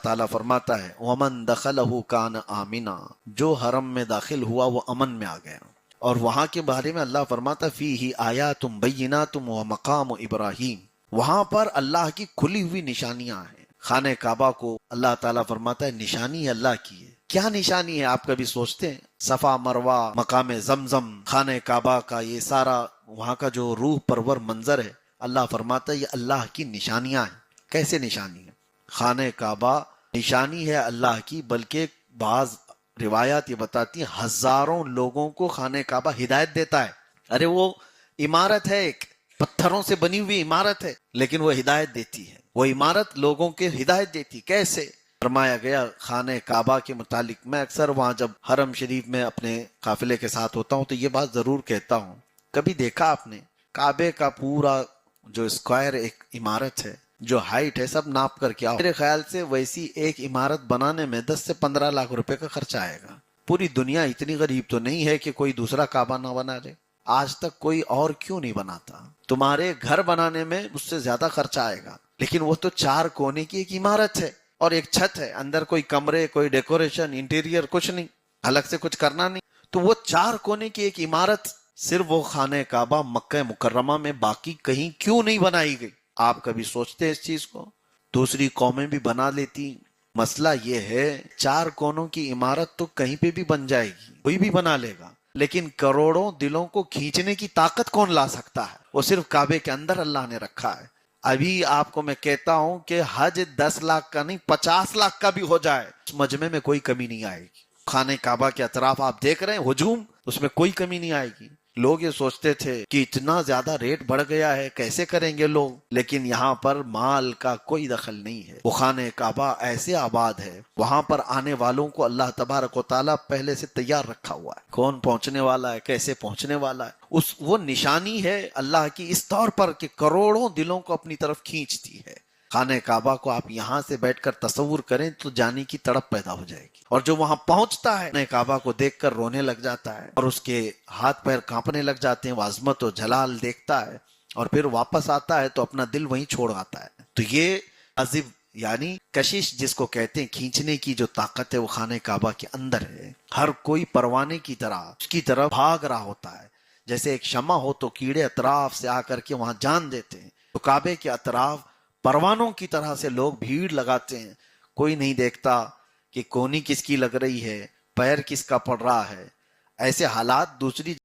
تعالیٰ فرماتا ہے وَمَن دَخَلَهُ كَانَ آمِنًا، جو حرم میں داخل ہوا وہ امن میں آ گیا۔ اور وہاں کے بارے میں اللہ فرماتا فِيهِ آيَاتٌ بَيِّنَاتٌ وَمَقَامُ إِبْرَاهِيمَ، وہاں پر اللہ کی کھلی ہوئی نشانیاں ہیں۔ خانہ کعبہ کو اللہ تعالیٰ فرماتا ہے نشانی اللہ کی ہے۔ کیا نشانی ہے؟ آپ کبھی سوچتے ہیں؟ صفا مروہ، مقام زمزم، خانہ کعبہ کا یہ سارا وہاں کا جو روح پرور منظر ہے، اللہ فرماتا ہے یہ اللہ کی نشانیاں ہیں۔ کیسے نشانی ہے؟ خانہ کعبہ نشانی ہے اللہ کی، بلکہ بعض روایات یہ بتاتی ہیں ہزاروں لوگوں کو خانہ کعبہ ہدایت دیتا ہے۔ ارے وہ عمارت ہے، ایک پتھروں سے بنی ہوئی عمارت ہے، لیکن وہ ہدایت دیتی ہے۔ وہ عمارت لوگوں کے ہدایت دیتی۔ کیسے؟ فرمایا گیا خانہ کعبہ کے متعلق، میں اکثر وہاں جب حرم شریف میں اپنے قافلے کے ساتھ ہوتا ہوں تو یہ بات ضرور کہتا ہوں، کبھی دیکھا آپ نے کعبے کا پورا جو اسکوائر ایک عمارت ہے، جو ہائٹ ہے، سب ناپ کر کے آؤ، میرے خیال سے ویسی ایک عمارت بنانے میں 10 سے 15 لاکھ روپے کا خرچہ آئے گا۔ پوری دنیا اتنی غریب تو نہیں ہے کہ کوئی دوسرا کعبہ نہ بنا لے۔ آج تک کوئی اور کیوں نہیں بناتا؟ تمہارے گھر بنانے میں اس سے زیادہ خرچہ آئے گا، لیکن وہ تو 4 کونے کی ایک عمارت ہے اور ایک چھت ہے، اندر کوئی کمرے، کوئی ڈیکوریشن، انٹیریئر کچھ نہیں، الگ سے کچھ کرنا نہیں۔ تو وہ 4 کونے کی ایک عمارت صرف وہ خانہ کعبہ مکہ مکرمہ میں، باقی کہیں کیوں نہیں بنائی گئی؟ آپ کبھی سوچتے ہیں اس چیز کو؟ دوسری قومیں بھی بنا لیتی۔ مسئلہ یہ ہے 4 کونوں کی عمارت تو کہیں پہ بھی بن جائے گی، کوئی بھی بنا لے گا، لیکن کروڑوں دلوں کو کھینچنے کی طاقت کون لا سکتا ہے؟ وہ صرف کعبے کے اندر اللہ نے رکھا ہے۔ ابھی آپ کو میں کہتا ہوں کہ حج 10 لاکھ کا نہیں 50 لاکھ کا بھی ہو جائے، اس مجمع میں کوئی کمی نہیں آئے گی۔ خانہ کعبہ کے اطراف آپ دیکھ رہے ہیں ہجوم، اس میں کوئی کمی نہیں آئے گی۔ لوگ یہ سوچتے تھے کہ اتنا زیادہ ریٹ بڑھ گیا ہے، کیسے کریں گے لوگ، لیکن یہاں پر مال کا کوئی دخل نہیں ہے۔ وہ خانہ کعبہ ایسے آباد ہے، وہاں پر آنے والوں کو اللہ تبارک و تعالیٰ پہلے سے تیار رکھا ہوا ہے، کون پہنچنے والا ہے، کیسے پہنچنے والا ہے۔ وہ نشانی ہے اللہ کی اس طور پر کہ کروڑوں دلوں کو اپنی طرف کھینچتی ہے۔ خانہ کعبہ کو آپ یہاں سے بیٹھ کر تصور کریں تو جانے کی تڑپ پیدا ہو جائے گی، اور جو وہاں پہنچتا ہے خانہ کعبہ کو دیکھ کر رونے لگ جاتا ہے، اور اس کے ہاتھ پیر کانپنے لگ جاتے ہیں، وہ عظمت و جلال دیکھتا ہے، اور پھر واپس آتا ہے تو اپنا دل وہیں چھوڑ آتا ہے۔ تو یہ عذب یعنی کشش جس کو کہتے ہیں، کھینچنے کی جو طاقت ہے وہ خانہ کعبہ کے اندر ہے۔ ہر کوئی پروانے کی طرح اس کی طرف بھاگ رہا ہوتا ہے، جیسے ایک شمع ہو تو کیڑے اطراف سے آ کر کے وہاں جان دیتے ہیں، تو کعبے کے اطراف پروانوں کی طرح سے لوگ بھیڑ لگاتے ہیں۔ کوئی نہیں دیکھتا کہ کونی کس کی لگ رہی ہے، پیر کس کا پڑ رہا ہے۔ ایسے حالات دوسری